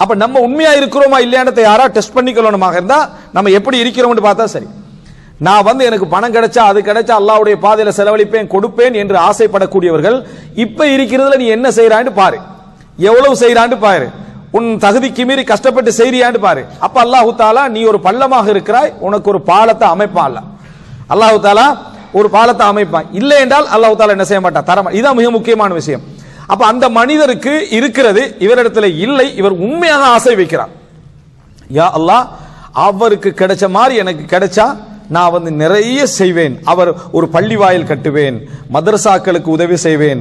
அப்ப நம்ம உண்மையா இருக்கிறோமா இல்லையான்றதை யாரா டெஸ்ட் பண்ணிக்கொள்ளணுமாக இருந்தா நம்ம எப்படி இருக்கிறோம்னு பார்த்தா சரி. நான் வந்து எனக்கு பணம் கிடைச்சா அது கிடைச்சா அல்லாஹ்வுடைய பாதையில செலவழிப்பேன் கொடுப்பேன் என்று ஆசைப்படக்கூடியவர்கள் இப்ப இருக்கிறதுல நீ என்ன செய்யறான்னு பாரு, எவ்வளவு செய்யறான்னு பாரு, உன் தகுதிக்கு மீறி கஷ்டப்பட்டு செய்யறியான்னு பாரு. அப்ப அல்லாஹ் தஆலா நீ ஒரு பள்ளமாக இருக்கிறாய், உனக்கு ஒரு பாலத்தை அமைப்பான், அல்லாஹ் தஆலா ஒரு பாலத்தை அமைப்பான். இல்லை என்றால் அல்லாஹ் தஆலா என்ன செய்ய மாட்டான், தரமா. இதுதான் மிக முக்கியமான விஷயம். அப்ப அந்த மனிதருக்கு இருக்கிறது, இவரிடத்துல இல்லை, இவர் உண்மையாக ஆசை வைக்கிறார், யா அல்லாஹ் அவருக்கு கிடைச்ச மாதிரி எனக்கு கிடைச்சா நான் வந்து நிறைய செய்வேன். அவர் ஒரு பள்ளி வாயில் கட்டுவேன், மதரசாக்களுக்கு உதவி செய்வேன்,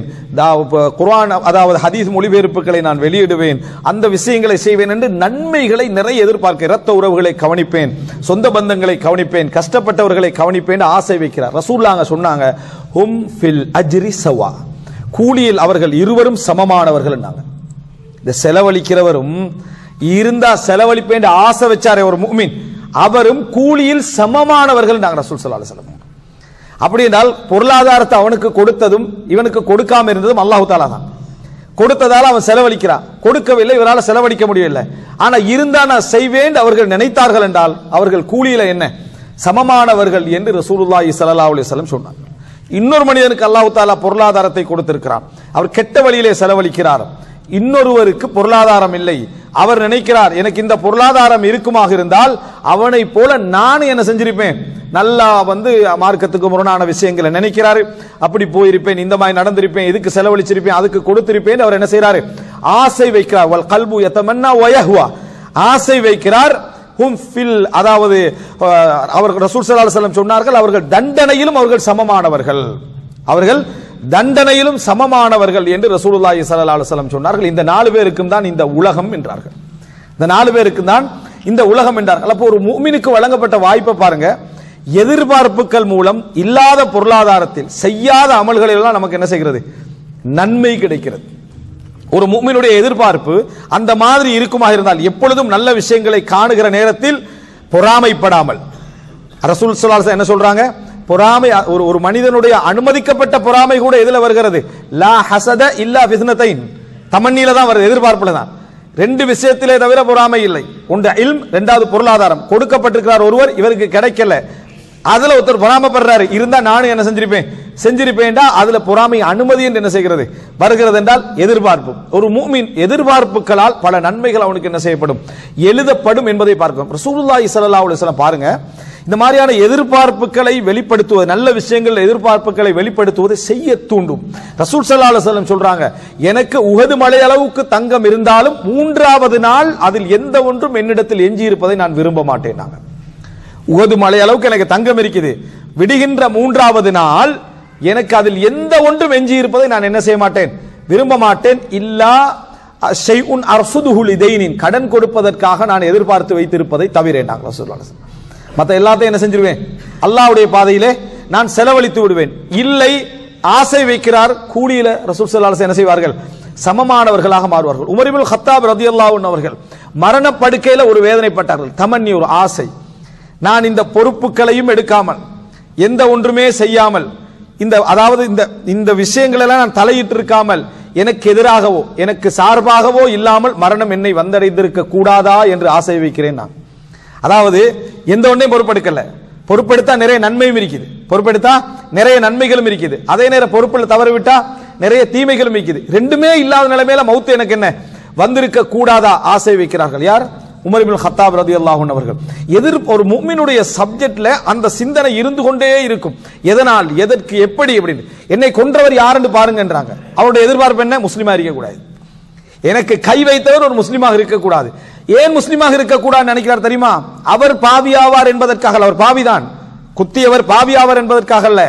குர்ஆன் அதாவது ஹதீஸ் மொழிபெயர்ப்புகளை நான் வெளியிடுவேன், அந்த விஷயங்களை செய்வேன் என்று நன்மைகளை நிறைய எதிர்பார்க்க, இரத்த உறவுகளை கவனிப்பேன், சொந்த பந்தங்களை கவனிப்பேன், கஷ்டப்பட்டவர்களை கவனிப்பேன் ஆசை வைக்கிறார். ரசூலுல்லாஹ் சொன்னாங்க, ஹும் ஃபில் அஜ்ரி சவா, கூலியில் அவர்கள் இருவரும் சமமானவர்கள். இந்த செலவழிக்கிறவரும் இருந்தா செலவழிப்பேன் ஆசை வச்சாரே ஒரு முஃமின், அவரும் கூலியில் சமமானவர்கள் ரசூல் ஸல்லல்லாஹு அலைஹி வஸல்லம். அப்படி என்றால் பொருளாதாரத்தை அவனுக்கு கொடுத்ததும் இவனுக்கு கொடுக்காம இருந்ததும் அல்லாஹ் தஆலா தான். கொடுத்ததால அவன் செலவழிக்கிறான், கொடுக்கவில்லை, இவரால் செலவழிக்க முடியவில்லை. ஆனா இருந்தா நான் செய்வேன் அவர்கள் நினைத்தார்கள் என்றால் அவர்கள் கூலியில என்ன சமமானவர்கள் என்று ரசூலுல்லாஹி ஸல்லல்லாஹு அலைஹி வஸல்லம் சொன்னார். இன்னொரு மனிதனுக்கு அல்லாஹ் தஆலா பொருளாதாரத்தை கொடுத்திருக்கிறான், அவர் கெட்ட வழியிலே செலவழிக்கிறார். இன்னொருவருக்கு பொருளாதாரம் இல்லை, அவர் நினைக்கிறார் எனக்கு இந்த பொருளாதாரம் இருக்குமாக இருந்தால் அவனை போல நான் என்ன செஞ்சிருப்பேன், நல்லா வந்து மார்க்கத்துக்கு முரணான விஷயங்களை நினைக்கிறாரு, அப்படி போயிருப்பேன், இந்த மாதிரி நடந்திருப்பேன், இதுக்கு செலவழிச்சிருப்பேன், அதுக்கு கொடுத்திருப்பேன். அவர் என்ன செய்யறாரு, ஆசை வைக்கிறார். வல் கல்பு யதமன்னா வயஹ்வா, ஆசை வைக்கிறார். ஹும் ஃபில், அதாவது அவர்கள் ரசூல் ஸல்லல்லாஹு அலைஹி வஸல்லம் சொன்னார்கள், அவர்கள் தண்டனையிலும் அவர்கள் சமமானவர்கள், அவர்கள் தண்டனையிலும் சமமானவர்கள் என்று ரசூலுல்லாஹி ஸல்லல்லாஹு அலைஹி வஸல்லம் சொன்னார்கள். இந்த 4 பேருக்கும் தான் இந்த உலகம் என்றார்கள், இந்த 4 பேருக்கும் தான் இந்த உலகம் என்றார்கள். அப்போ ஒரு முஃமினுக்கு வழங்கப்பட்ட வாய்ப்பை பாருங்க, எதிர்பார்ப்புகள் மூலம் இல்லாத பொருளாதாரத்தில் செய்யாத அமல்களில் எல்லாம் நமக்கு என்ன செய்கிறது, நன்மை கிடைக்கிறது. ஒரு முஃமினுடைய எதிர்பார்ப்பு அந்த மாதிரி இருக்குமாக இருந்தால் எப்பொழுதும் நல்ல விஷயங்களை காணுகிற நேரத்தில் பொறாமைப்படாமல், ரசூல் ஸல்லல்லாஹு அலைஹி வஸல்லம் என்ன சொல்றாங்க, பொறாமை ஒரு மனிதனுடைய அனுமதிக்கப்பட்ட பொறாமை கூட எதுல வருகிறது, லா ஹசத இல்லா ஃபித்னத்தைன், தமன்னில தான் வருது, எதிர்பார்ப்புல தான். 2 விஷயத்திலே தவிர பொறாமை இல்லை, ஒன்று இல்ம், 2வது பொருளாதாரம். கொடுக்கப்பட்டிருக்கிறார் ஒருவர், இவருக்கு கிடைக்கல, அதுல ஒருத்தர் பொறாமைப்படுறாரு, இருந்தா நானும் என்ன செஞ்சிருப்பேன்டா, அதுல பொறாமை அனுமதி என்று என்ன செய்கிறது வருகிறது என்றால் எதிர்பார்ப்பு. ஒரு முஃமின் எதிர்பார்ப்புகளால் பல நன்மைகள் அவனுக்கு என்ன செய்யப்படும், எழுதப்படும் என்பதை பார்க்கிறோம். ரசூலுல்லாஹி ஸல்லல்லாஹு அலைஹி வஸல்லம் பாருங்க, இந்த மாதிரியான எதிர்பார்ப்புகளை வெளிப்படுத்துவது, நல்ல விஷயங்கள் எதிர்பார்ப்புகளை வெளிப்படுத்துவது செய்ய தூண்டும். ரசூல் ஸல்லல்லாஹு அலைஹி வஸல்லம் சொல்றாங்க, எனக்கு உஹது மலை அளவுக்கு தங்கம் இருந்தாலும் 3வது நாள் அதில் எந்த ஒன்றும் என்னிடத்தில் எஞ்சி இருப்பதை நான் விரும்ப மாட்டேன். உஹது மலை அளவுக்கு எனக்கு தங்கம் இருக்குது, விடுகின்ற 3வது நாள் எனக்கு அதில் எந்த ஒன்றும் எஞ்சி இருப்பதை நான் என்ன செய்ய மாட்டேன், விரும்ப மாட்டேன். இல்லா ஷைஉன் அர்சுதுஹு லிதைனின், கடன் கொடுப்பதற்காக நான் எதிர்பார்த்து வைத்திருப்பதை தவிர ரசூலுல்லாஹி அலைஹி வஸல்லம். மற்ற எல்லாத்தையும் என்ன செஞ்சிருவேன், அல்லாஹ்வுடைய பாதையிலே நான் செலவழித்து விடுவேன். இல்லை, ஆசை வைக்கிறார், கூலியில ரசூல் ஸல்லல்லாஹு அலைஹி வஸல்லம் என்ன செய்வார்கள், சமமானவர்களாக மாறுவார்கள். உமர் இப்னு கத்தாப் ரலியல்லாஹு அன்ஹு அவர்கள் மரண படுக்கையில ஒரு வேதனைப்பட்டார்கள், தமன்னி, ஒரு ஆசை, நான் இந்த பொறுப்புகளையும் எடுக்காமல் எந்த ஒன்றுமே செய்யாமல் அதாவது இந்த விஷயங்கள் எல்லாம் நான் தலையிட்டு இருக்காமல் எனக்கு எதிராகவோ எனக்கு சார்பாகவோ இல்லாமல் மரணம் என்னை வந்தடைந்திருக்க கூடாதா என்று ஆசை வைக்கிறேன். நான் அதாவது எந்த ஒன்றையும் பொறுப்பெடுக்கல, பொறுப்பெடுத்தா நிறைய நன்மையும் இருக்குது, பொறுப்பெடுத்தா நிறைய நன்மைகளும் இருக்குது, அதே நேரம் பொறுப்புல தவறு விட்டா நிறைய தீமைகளும் இருக்குது. 2மே இல்லாத நிலைமையில மௌத்து எனக்கு என்ன வந்திருக்க கூடாதா ஆசை வைக்கிறார்கள். யார், உமர் இப்னு கத்தாப் ரலியல்லாஹு அன்ஹு அவர்கள். ஒரு முஃமினுடைய சப்ஜெக்ட்ல அந்த சிந்தனை இருந்து கொண்டே இருக்கும், எதனால், எதற்கு, எப்படி, அப்படின்னு. என்னை கொன்றவர் யாருன்னு பாருங்கன்றாங்க. அவருடைய எதிர்பார்ப்பு என்ன, முஸ்லிமா இருக்க கூடாது, எனக்கு கை வைத்தவர் ஒரு முஸ்லிமாக இருக்கக்கூடாது. ஏன் முஸ்லிமாக இருக்கக்கூடாதுன்னு நினைக்கிறார் தெரியுமா, அவர் பாவியாவார் என்பதற்காக, அவர் பாவிதான், குத்தியவர் பாவியாவார் என்பதற்காக அல்ல,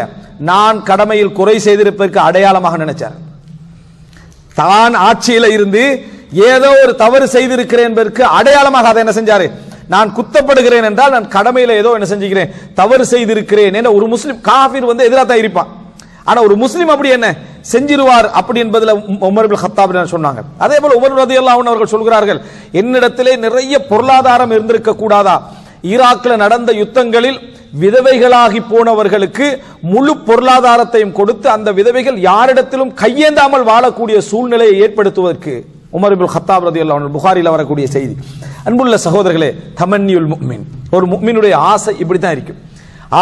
நான் கடமையில் குறை செய்திருப்பதற்கு அடையாளமாக நினைச்சார். தான் ஆட்சியில இருந்து ஏதோ ஒரு தவறு செய்திருக்கிறேன் என்பதற்கு அடையாளமாக அதை என்ன செஞ்சாரு, நான் குத்தப்படுகிறேன் என்றால் நான் கடமையில ஏதோ என்ன செஞ்சுக்கிறேன், தவறு செய்திருக்கிறேன் என்ற ஒரு முஸ்லிம். காஃபிர் வந்து எதிராக தான் இருப்பான், ஆனா ஒரு முஸ்லிம் அப்படி என்ன செஞ்சிருவார் அப்படி என்பதில் உமர் இப்னு கத்தாப் சொன்னாங்க. அதே போல உமர் ரலியல்லாஹு அன்ஹு அவர்கள் சொல்கிறார்கள், என்னிடத்திலே நிறைய பொருளாதாரம் இருந்திருக்க கூடாதா, ஈராக்ல நடந்த யுத்தங்களில் விதவைகளாகி போனவர்களுக்கு முழு பொருளாதாரத்தையும் கொடுத்து அந்த விதவைகள் யாரிடத்திலும் கையேந்தாமல் வாழக்கூடிய சூழ்நிலையை ஏற்படுத்துவதற்கு உமர் இப்னு கத்தாப் ரலியல்லாஹு அன்ஹு, புகாரில வரக்கூடிய செய்தி. அன்புள்ள சகோதரர்களே, தமன்னியுல் முஃமின், ஒரு முஃமினுடைய ஆசை இப்படித்தான் இருக்கும்.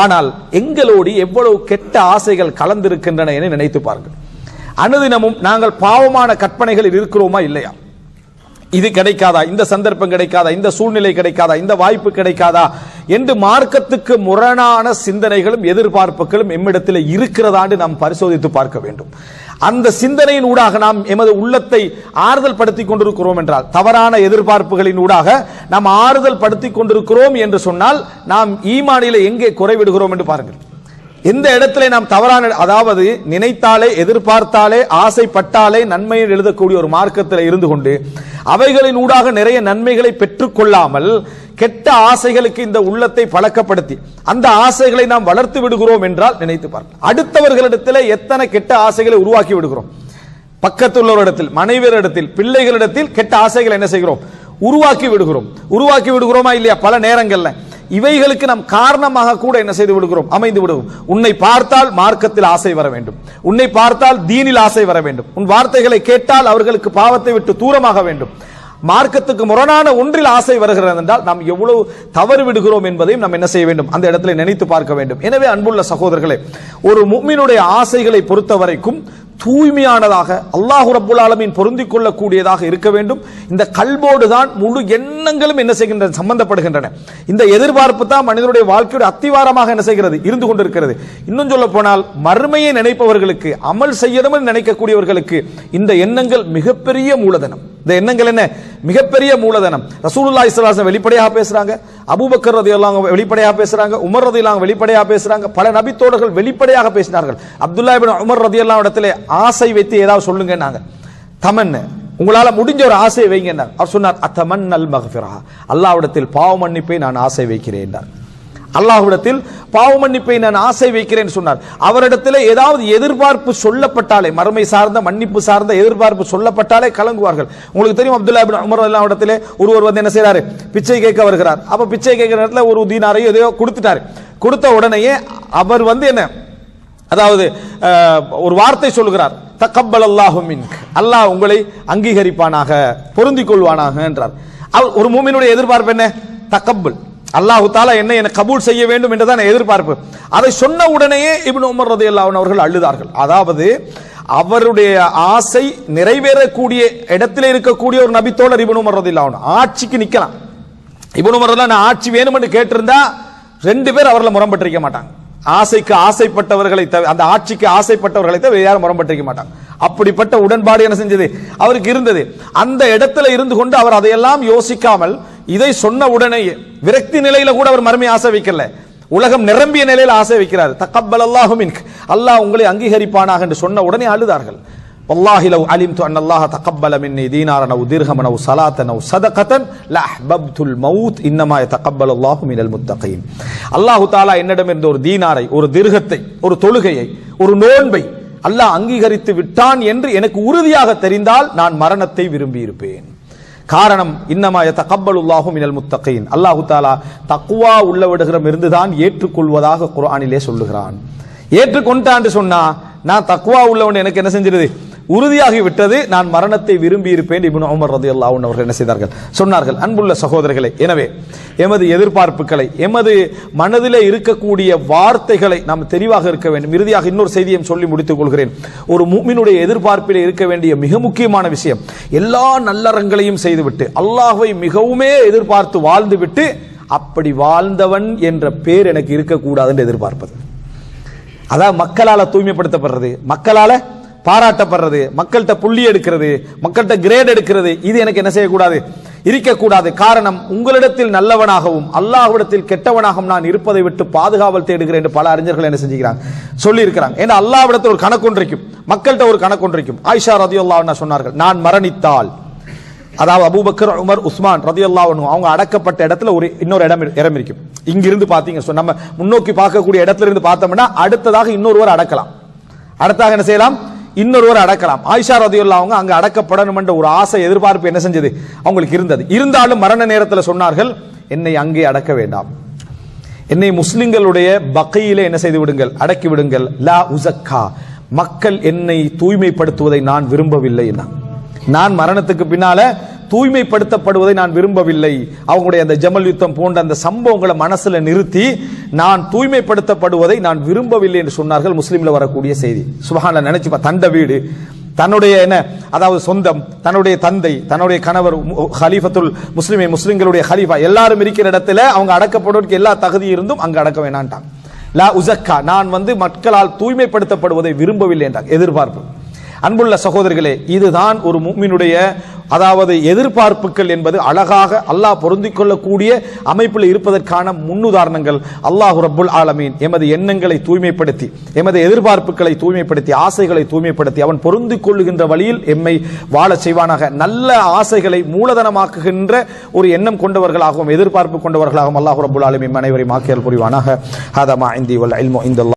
ஆனால் எங்களோடு எவ்வளவு கெட்ட ஆசைகள் கலந்திருக்கின்றன என நினைத்து பாருங்கள். அனுதினமும் நாங்கள் பாவமான கற்பனைகளில் இருக்கிறோமா இல்லையா, இது கிடைக்காதா, இந்த சந்தர்ப்பம் கிடைக்காதா, இந்த சூழ்நிலை கிடைக்காதா, இந்த வாய்ப்பு கிடைக்காதா என்று மார்க்கத்துக்கு முரணான சிந்தனைகளும் எதிர்பார்ப்புகளும் எம்மிடத்தில் இருக்கிறதாண்டு நாம் பரிசோதித்து பார்க்க வேண்டும். அந்த சிந்தனையின் ஊடாக நாம் எமது உள்ளத்தை ஆறுதல் படுத்திக் கொண்டிருக்கிறோம் என்றால், தவறான எதிர்பார்ப்புகளின் ஊடாக நாம் ஆறுதல் படுத்திக் கொண்டிருக்கிறோம் என்று சொன்னால் நாம் ஈமானிலே எங்கே குறைவிடுகிறோம் என்று பாருங்கள். எந்த இடத்துல நாம் தவறான, அதாவது நினைத்தாலே எதிர்பார்த்தாலே ஆசைப்பட்டாலே நன்மையை எழுதக்கூடிய ஒரு மார்க்கத்தில் இருந்து கொண்டு அவைகளின் ஊடாக நிறைய நன்மைகளை பெற்றுக் கொள்ளாமல் கெட்ட ஆசைகளுக்கு இந்த உள்ளத்தை பழக்கப்படுத்தி அந்த ஆசைகளை நாம் வளர்த்து விடுகிறோம் என்றால் நினைத்து பாருங்கள். அடுத்தவர்களிடத்தில் எத்தனை கெட்ட ஆசைகளை உருவாக்கி விடுகிறோம். பக்கத்துள்ளவரிடத்தில், மனைவியரிடத்தில், பிள்ளைகளிடத்தில் கெட்ட ஆசைகளை என்ன செய்கிறோம்? உருவாக்கி விடுகிறோம். உருவாக்கி விடுகிறோமா இல்லையா? பல நேரங்கள்ல இவைகளுக்கு நாம் காரணமாக கூட என்ன செய்து விடுகிறோம்? அமைந்து விடுகிறோம். உன்னை பார்த்தால் மார்க்கத்தில் ஆசை வர வேண்டும், உன்னை பார்த்தால் தீனில் ஆசை வர வேண்டும், உன் வார்த்தைகளை கேட்டால் அவர்களுக்கு பாவத்தை விட்டு தூரமாக வேண்டும், மார்க்கத்துக்கு முரணான ஒன்றில் ஆசை வருகிறது என்றால் நாம் எவ்வளவு தவறு விடுகிறோம் என்பதையும் நாம் என்ன செய்ய வேண்டும்? அந்த இடத்துல நினைத்து பார்க்க வேண்டும். எனவே அன்புள்ள சகோதரர்களே, ஒரு முஃமினுடைய ஆசைகளை பொறுத்த வரைக்கும் தூய்மையானதாக, அல்லாஹ் ரப்புல் ஆலமீன் பொருந்திக் கொள்ளக்கூடியதாக இருக்க வேண்டும். இந்த கல்போடு தான் முழு எண்ணங்களும் என்ன செய்கின்றன? சம்பந்தப்படுகின்றன. இந்த எதிர்பார்ப்பு தான் மனிதனுடைய வாழ்க்கையோட அத்திவாரமாக என்ன செய்கிறது? இருந்து கொண்டிருக்கிறது. இன்னும் சொல்ல போனால் மறுமையை நினைப்பவர்களுக்கு, அமல் செய்யணும் நினைக்கக்கூடியவர்களுக்கு இந்த எண்ணங்கள் மிகப்பெரிய மூலதனம். இந்த எண்ணங்கள் என்ன? மிகப்பெரிய மூலதனம். ரசூலுல்லாஹி ஸல்லல்லாஹு அலைஹி வஸல்லம் வெளிப்படையாக பேசுறாங்க, அபூபக்கர் ரலியல்லாஹு அன்ஹு வெளிப்படையாக பேசுறாங்க, உமர் ரலியல்லாஹு அன்ஹு வெளிப்படையாக பேசுறாங்க, பல நபி தோழர்கள் வெளிப்படையாக பேசினார்கள். அப்துல்லாஹ் இப்னு உமர் ரலியல்லாஹு அன்ஹு இடத்திலே ஆசை வைத்து ஏதாவது சொல்லுங்கன்னாங்க. தமன், உங்களால முடிஞ்ச ஒரு ஆசையை வைங்க. அவர் சொன்னார், அத்தமன்னல் மக்ஃபிரா, அல்லாஹ்விடத்தில் பாவ மன்னிப்பை நான் ஆசை வைக்கிறேன் என்றார். அல்லாஹ்விடத்தில் பாவ மன்னிப்பை நான் ஆசை வைக்கிறேன் சொன்னார். அவரிடத்தில் ஏதாவது எதிர்பார்ப்பு சொல்லப்பட்டாலே, மறுமை சார்ந்த மன்னிப்பு சார்ந்த எதிர்பார்ப்பு சொல்லப்பட்டாலே கலங்குவார்கள். உங்களுக்கு தெரியும், அப்துல்லாஹ் இப்னு உமர் ரலியல்லாஹு அன்ஹு இடத்திலே ஒருவர் வந்து என்ன செய்றாரு? பிச்சை கேட்க வருகிறார். அப்ப பிச்சை கேட்கிற இடத்துல ஒரு தீனாரையோ எதையோ கொடுத்துட்டாரு. கொடுத்த உடனேயே அவர் வந்து என்ன, அதாவது ஒரு வார்த்தை சொல்கிறார், தக்கப்பல் அல்லாஹு மின்க், அல்லாஹ் உங்களை அங்கீகரிப்பானாக, பொருந்திக் கொள்வானாக என்றார். ஒரு மூமினுடைய எதிர்பார்ப்பு என்ன? தக்கப்பல், அல்லாஹு தாலா என்ன கபூல் செய்ய வேண்டும் என்றுதான் எதிர்பார்ப்பு. அதை சொன்ன உடனேயே இப்னு உமர் ரலியல்லாஹு அன்ஹு அவர்கள் அழுதார்கள். அதாவது அவருடைய ஆசை நிறைவேறக்கூடிய இடத்திலே இருக்கக்கூடிய ஒரு நபித்தோழர் இப்னு உமர் ரலியல்லாஹு அன்ஹு ஆட்சிக்கு நிக்கலாம். இப்னு உமர் ரலியல்லாஹு அன்ஹு ஆட்சி வேணும் என்று கேட்டிருந்தா ரெண்டு பேர் அவர்களை முரம்பட்டிருக்க மாட்டாங்க. ஆசைக்கு ஆசைப்பட்டவர்களை, அந்த ஆட்சிக்கு ஆசைப்பட்டவர்களை தவிர யாரும் முரம்பட்டிருக்க மாட்டாங்க. அப்படிப்பட்ட உடன்பாடு என்ன செஞ்சது? அவருக்கு இருந்தது. அந்த இடத்துல இருந்து கொண்டு அவர் அதையெல்லாம் யோசிக்காமல் இதை சொன்ன உடனேயே விரக்தி நிலையில கூட அவர் மறுமை ஆசை வைக்கல, உலகம் நிரம்பிய நிலையில் ஆசை வைக்கிறார். தக்கப்பல் அல்லாஹு மின்க், அல்லாஹ் உங்களை அங்கீகரிப்பானாக என்று சொன்ன உடனே அழுதார்கள். வல்லாஹி லவ் அலிம்து அன் அல்லாஹ் தக்கப்பல மின்னி தீனாரன் அவ் திர்ஹமன் அவ் ஸலாத்தன் அவ் ஸதகத்தன் லஅஹ்பப்துல் மௌத் இன்னமா யதக்கப்பல் அல்லாஹு மினல் முத்தகீன். அல்லாஹ் தஆலா என்னிடமிருந்து ஒரு தீனாரை, ஒரு திர்ஹத்தை, ஒரு தொழுகையை, ஒரு நோன்பை அல்லாஹ் அங்கீகரித்து விட்டான் என்று எனக்கு உறுதியாக தெரிந்தால் நான் மரணத்தை விரும்பி இருப்பேன். காரணம், இன்னமா யதக்கப்பலுல்லாஹு மினல் முத்தகீன், அல்லாஹ் தஆலா தக்வா உள்ளவர்களிடம் இருந்துதான் ஏற்றுக்கொள்வதாக குர்ஆனிலே சொல்லுகிறான். ஏற்றுக்கொண்டான்னு சொன்னா நான் தக்வா உள்ளவன், எனக்கு என்ன செஞ்சிருது? உறுதியாகி விட்டது, நான் மரணத்தை விரும்பி இருப்பேன். இப்னு உமர் ரலியல்லாஹு அன்ஹு அவர்கள் என்ன செய்தார்கள்? சொன்னார்கள். அன்புள்ள சகோதரர்களே, எனவே எமது எதிர்பார்ப்புகளை, எமது மனதிலே இருக்கக்கூடிய வார்த்தைகளை நாம் தெளிவாக இருக்க வேண்டும். இறுதியாக இன்னொரு செய்தியை சொல்லி முடித்துக் கொள்கிறேன். ஒரு முஃமினுடைய எதிர்பார்ப்பிலே இருக்க வேண்டிய மிக முக்கியமான விஷயம், எல்லா நல்லறங்களையும் செய்துவிட்டு அல்லாஹ்வை மிகவுமே எதிர்பார்த்து வாழ்ந்துவிட்டு அப்படி வாழ்ந்தவன் என்ற பேர் எனக்கு இருக்கக்கூடாது என்று எதிர்பார்ப்பது. அதாவது மக்களால தூய்மைப்படுத்தப்படுறது, மக்களால பாராட்டப்படுறது, மக்கள்கிட்ட புள்ளி எடுக்கிறது, மக்கள்கிட்ட கிரேட் எடுக்கிறது, இது எனக்கு என்ன செய்யக்கூடாது? இருக்கக்கூடாது. காரணம், உங்களிடத்தில் நல்லவனாகவும் அல்லாஹ்விடத்தில் கெட்டவனாகவும் நான் இருப்பதை விட்டு பாதுகாவல் தேடுகிறேன் என்று பல அறிஞர்கள் என்ன செஞ்சுக்கிறாங்க? சொல்லி இருக்கிறாங்க. ஏன்னா அல்லாஹ்விடத்தில் ஒரு கணக்கு ஒன்றைக்கும், மக்கள்கிட்ட ஒரு கணக்கு ஒன்றைக்கும். ஆயிஷா ரலியல்லாஹு அன்ஹா சொன்னார்கள், நான் மரணித்தால், அதாவது அபூபக்கர், உமர், உஸ்மான் ரலியல்லாஹு அன்ஹு அவங்க அடக்கப்பட்ட இடத்துல ஒரு இன்னொரு இடம் இருக்கும். இங்கிருந்து பாத்தீங்க, நம்ம முன்னோக்கி பார்க்கக்கூடிய இடத்துல இருந்து பார்த்தோம்னா அடுத்ததாக இன்னொருவர் அடக்கலாம், அடுத்தாக என்ன செய்யலாம்? இன்னொருவர் அடக்கலாம். ஆயிஷா ரலியல்லாஹு அன்ஹா அங்க அடக்கப்படணும் என்ற ஒரு ஆசை, எதிர்பார்ப்பு என்ன செஞ்சது? அவங்களுக்கு இருந்தது. இருந்தாலும் மரண நேரத்தில் சொன்னார்கள், என்னை அங்கே அடக்க வேண்டாம், என்னை முஸ்லிம்களுடைய பக்கையிலே என்ன செய்து விடுங்கள்? அடக்கி விடுங்கள். லா உஸக்கா, மக்கள் என்னை தூய்மைப்படுத்துவதை நான் விரும்பவில்லை. நான் மரணத்துக்கு பின்னால தூய்மைப்படுத்தப்படுவதை நான் விரும்பவில்லை. அவங்களுடைய அந்த ஜமல் யுத்தம் போன்ற அந்த சம்பவங்களை மனசுல நிறுத்தி நான் தூய்மைப்படுத்தப்படுவதை நான் விரும்பவில்லை என்று சொன்னார்கள். முஸ்லிம்ல வரக்கூடிய செய்தி. சுப்ஹானல்லாஹ், நினைச்சு தண்ட வீடு, தன்னுடைய என்ன, அதாவது சொந்தம், தன்னுடைய தந்தை, தன்னுடைய கணவர், ஹலீஃபத்துல் முஸ்லிமே, முஸ்லிம்களுடைய ஹலீஃபா எல்லாரும் இருக்கிற இடத்துல அவங்க அடக்கப்படுவதற்கு எல்லா தகுதி இருந்தும் அங்க அடக்க வேணான்ட்டாங்க. லா உஸக்கா, நான் மக்களால் தூய்மைப்படுத்தப்படுவதை விரும்பவில்லை என்றாங்க. எதிர்பார்ப்பு. அன்புள்ள சகோதரர்களே, இதுதான் ஒரு முஃமினுடைய அதாவது எதிர்பார்ப்புகள் என்பது அழகாக அல்லாஹ் பொருந்திக் கொள்ளக்கூடிய அமைப்பில் இருப்பதற்கான முன்னுதாரணங்கள். அல்லாஹ் ரப்புல் ஆலமீன் எமது எண்ணங்களை தூய்மைப்படுத்தி, எமது எதிர்பார்ப்புகளை தூய்மைப்படுத்தி, ஆசைகளை தூய்மைப்படுத்தி அவன் பொருந்திக் கொள்ளுகின்ற வழியில் எம்மை வாழச் செய்வானாக. நல்ல ஆசைகளை மூலதனமாக்குகின்ற ஒரு எண்ணம் கொண்டவர்களாகவும் எதிர்பார்ப்பு கொண்டவர்களாகவும் அல்லாஹ் ரப்புல் ஆலமீன் அனைவரையும் ஆக்கியல் புரிவானாக. ஹதா மா இந்தி வல் இல்மு இந்தல்லாஹ்.